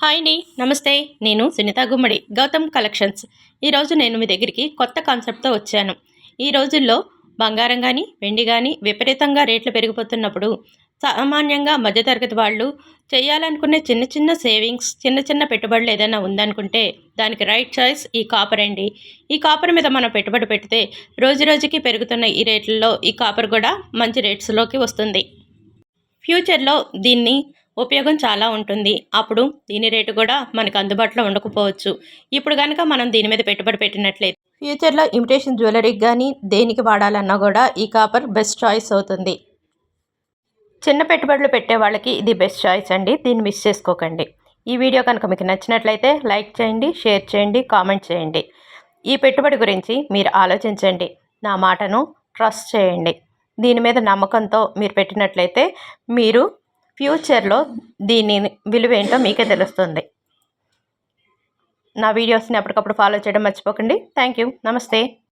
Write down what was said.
Hi అండి, నమస్తే. నేను సునీత గుమ్మడి, గౌతమ్ కలెక్షన్స్. ఈరోజు నేను మీ దగ్గరికి కొత్త కాన్సెప్ట్తో వచ్చాను. ఈ రోజుల్లో బంగారం కానీ వెండి కానీ విపరీతంగా రేట్లు పెరిగిపోతున్నప్పుడు సామాన్యంగా మధ్యతరగతి వాళ్ళు చేయాలనుకునే చిన్న చిన్న సేవింగ్స్, చిన్న చిన్న పెట్టుబడులు ఏదైనా ఉందనుకుంటే దానికి రైట్ చాయిస్ ఈ కాపర్ అండి. ఈ కాపర్ మీద మనం పెట్టుబడి పెడితే రోజు రోజుకి పెరుగుతున్న ఈ రేట్లలో ఈ కాపర్ కూడా మంచి రేట్స్లోకి వస్తుంది. ఫ్యూచర్లో దీన్ని ఉపయోగం చాలా ఉంటుంది. అప్పుడు దీని రేటు కూడా మనకు అందుబాటులో ఉండకపోవచ్చు. ఇప్పుడు కనుక మనం దీని మీద పెట్టుబడి పెట్టినట్లయితే ఫ్యూచర్లో ఇమిటేషన్ జ్యువెలరీకి కానీ దేనికి వాడాలన్నా కూడా ఈ కాపర్ బెస్ట్ చాయిస్ అవుతుంది. చిన్న పెట్టుబడులు పెట్టే వాళ్ళకి ఇది బెస్ట్ చాయిస్ అండి. దీన్ని మిస్ చేసుకోకండి. ఈ వీడియో కనుక మీకు నచ్చినట్లయితే లైక్ చేయండి, షేర్ చేయండి, కామెంట్ చేయండి. ఈ పెట్టుబడి గురించి మీరు ఆలోచించండి. నా మాటను ట్రస్ట్ చేయండి. దీని మీద నమ్మకంతో మీరు పెట్టినట్లయితే మీరు ఫ్యూచర్లో దీని విలువ ఏంటో మీకే తెలుస్తుంది. నా వీడియోస్ని అప్పటికప్పుడు ఫాలో చేయడం మర్చిపోకండి. Thank you. నమస్తే.